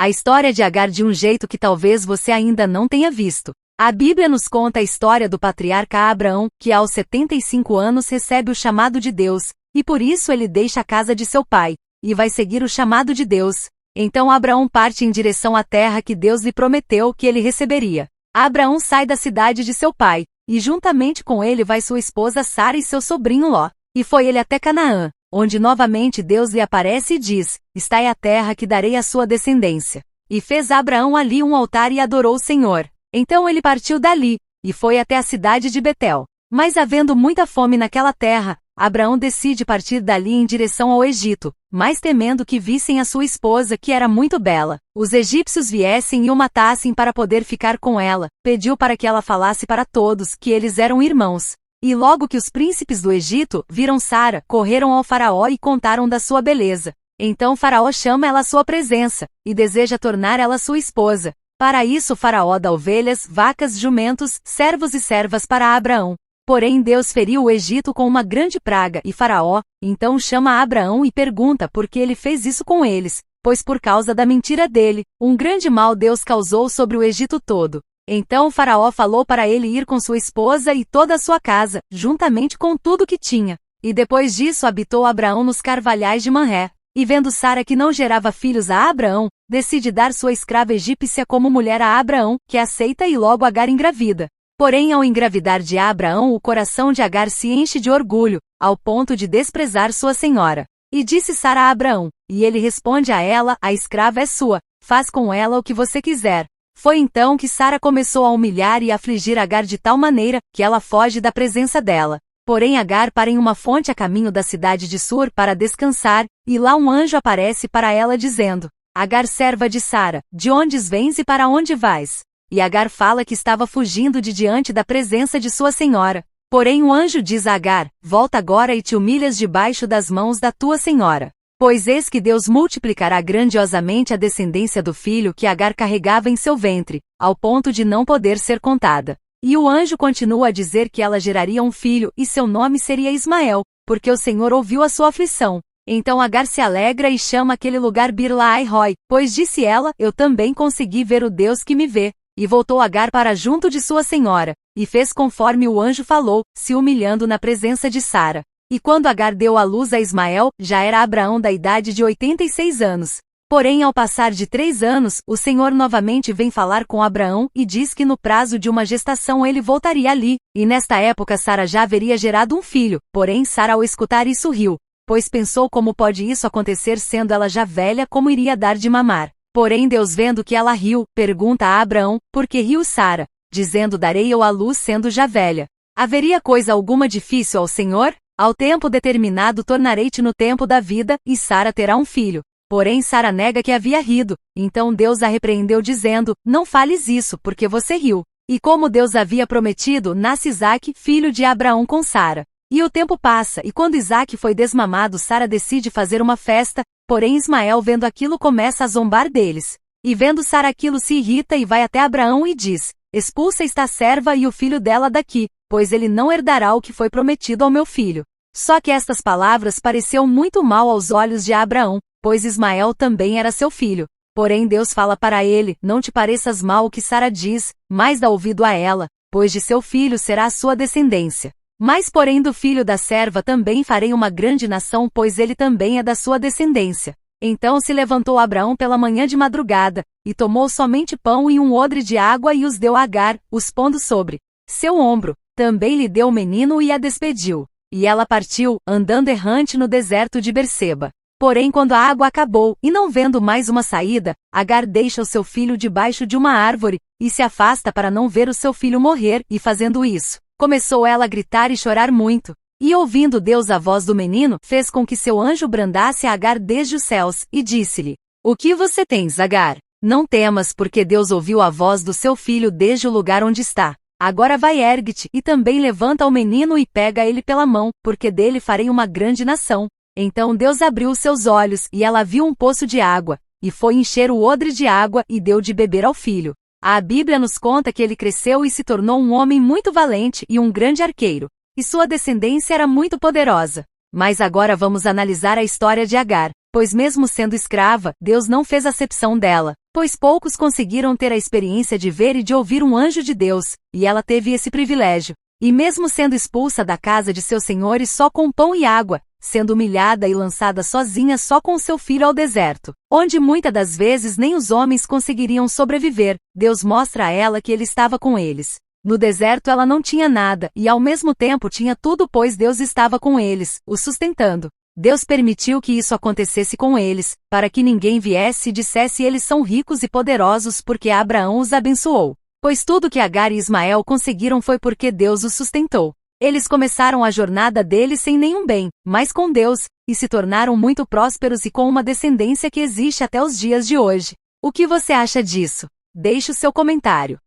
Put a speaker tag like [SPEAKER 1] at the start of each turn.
[SPEAKER 1] a história de Agar de um jeito que talvez você ainda não tenha visto. A Bíblia nos conta a história do patriarca Abraão, que aos 75 anos recebe o chamado de Deus, e por isso ele deixa a casa de seu pai, e vai seguir o chamado de Deus. Então Abraão parte em direção à terra que Deus lhe prometeu que ele receberia. Abraão sai da cidade de seu pai, e juntamente com ele vai sua esposa Sara e seu sobrinho Ló. E foi ele até Canaã, onde novamente Deus lhe aparece e diz: "Esta é a terra que darei à sua descendência." E fez Abraão ali um altar e adorou o Senhor. Então ele partiu dali, e foi até a cidade de Betel. Mas havendo muita fome naquela terra, Abraão decide partir dali em direção ao Egito, mas temendo que vissem a sua esposa que era muito bela, os egípcios viessem e o matassem para poder ficar com ela, pediu para que ela falasse para todos que eles eram irmãos. E logo que os príncipes do Egito viram Sara, correram ao faraó e contaram da sua beleza. Então faraó chama ela à sua presença, e deseja tornar ela sua esposa. Para isso faraó dá ovelhas, vacas, jumentos, servos e servas para Abraão. Porém Deus feriu o Egito com uma grande praga, e faraó, então chama Abraão e pergunta por que ele fez isso com eles, pois por causa da mentira dele, um grande mal Deus causou sobre o Egito todo. Então faraó falou para ele ir com sua esposa e toda a sua casa, juntamente com tudo que tinha. E depois disso habitou Abraão nos carvalhais de Manré. E vendo Sara que não gerava filhos a Abraão, decide dar sua escrava egípcia como mulher a Abraão, que aceita e logo Agar engravida. Porém ao engravidar de Abraão o coração de Agar se enche de orgulho, ao ponto de desprezar sua senhora. E disse Sara a Abraão, e ele responde a ela: "A escrava é sua, faz com ela o que você quiser." Foi então que Sara começou a humilhar e afligir Agar de tal maneira, que ela foge da presença dela. Porém Agar para em uma fonte a caminho da cidade de Sur para descansar, e lá um anjo aparece para ela dizendo: "Agar, serva de Sara, de onde vens e para onde vais?" E Agar fala que estava fugindo de diante da presença de sua senhora. Porém o anjo diz a Agar: "Volta agora e te humilhas debaixo das mãos da tua senhora. Pois eis que Deus multiplicará grandiosamente a descendência do filho que Agar carregava em seu ventre, ao ponto de não poder ser contada." E o anjo continua a dizer que ela geraria um filho, e seu nome seria Ismael, porque o Senhor ouviu a sua aflição. Então Agar se alegra e chama aquele lugar Bir-Lahai-Roi, pois disse ela: "Eu também consegui ver o Deus que me vê." E voltou Agar para junto de sua senhora, e fez conforme o anjo falou, se humilhando na presença de Sara. E quando Agar deu à luz a Ismael, já era Abraão da idade de 86 anos. Porém ao passar de 3 anos, o Senhor novamente vem falar com Abraão, e diz que no prazo de uma gestação ele voltaria ali, e nesta época Sara já haveria gerado um filho. Porém Sara ao escutar isso riu, pois pensou como pode isso acontecer sendo ela já velha, como iria dar de mamar. Porém Deus vendo que ela riu, pergunta a Abraão: "Por que riu Sara?" Dizendo: "Darei eu à luz sendo já velha. Haveria coisa alguma difícil ao Senhor? Ao tempo determinado tornarei-te no tempo da vida, e Sara terá um filho." Porém Sara nega que havia rido, então Deus a repreendeu dizendo: "Não fales isso, porque você riu." E como Deus havia prometido, nasce Isaque, filho de Abraão com Sara. E o tempo passa, e quando Isaque foi desmamado, Sara decide fazer uma festa, porém Ismael vendo aquilo começa a zombar deles. E vendo Sara aquilo se irrita e vai até Abraão e diz: "Expulsa esta serva e o filho dela daqui, pois ele não herdará o que foi prometido ao meu filho." Só que estas palavras pareciam muito mal aos olhos de Abraão, pois Ismael também era seu filho. Porém Deus fala para ele: "Não te pareças mal o que Sara diz, mas dá ouvido a ela, pois de seu filho será a sua descendência. Mas porém do filho da serva também farei uma grande nação, pois ele também é da sua descendência." Então se levantou Abraão pela manhã de madrugada, e tomou somente pão e um odre de água e os deu a Agar, os pondo sobre seu ombro. Também lhe deu o menino e a despediu. E ela partiu, andando errante no deserto de Berseba. Porém quando a água acabou, e não vendo mais uma saída, Agar deixa o seu filho debaixo de uma árvore, e se afasta para não ver o seu filho morrer, e fazendo isso, começou ela a gritar e chorar muito. E ouvindo Deus a voz do menino, fez com que seu anjo brandasse a Agar desde os céus, e disse-lhe: "O que você tens, Agar? Não temas, porque Deus ouviu a voz do seu filho desde o lugar onde está. Agora vai, ergue-te, e também levanta o menino e pega ele pela mão, porque dele farei uma grande nação." Então Deus abriu os seus olhos, e ela viu um poço de água, e foi encher o odre de água, e deu de beber ao filho. A Bíblia nos conta que ele cresceu e se tornou um homem muito valente e um grande arqueiro, e sua descendência era muito poderosa. Mas agora vamos analisar a história de Agar, pois mesmo sendo escrava, Deus não fez acepção dela. pois poucos conseguiram ter a experiência de ver e de ouvir um anjo de Deus, e ela teve esse privilégio. E mesmo sendo expulsa da casa de seus senhores só com pão e água, sendo humilhada e lançada sozinha só com seu filho ao deserto, onde muitas das vezes nem os homens conseguiriam sobreviver, Deus mostra a ela que ele estava com eles. No deserto ela não tinha nada, e ao mesmo tempo tinha tudo, pois Deus estava com eles, os sustentando. Deus permitiu que isso acontecesse com eles, para que ninguém viesse e dissesse eles são ricos e poderosos porque Abraão os abençoou. Pois tudo que Agar e Ismael conseguiram foi porque Deus os sustentou. Eles começaram a jornada deles sem nenhum bem, mas com Deus, e se tornaram muito prósperos e com uma descendência que existe até os dias de hoje. O que você acha disso? Deixe o seu comentário.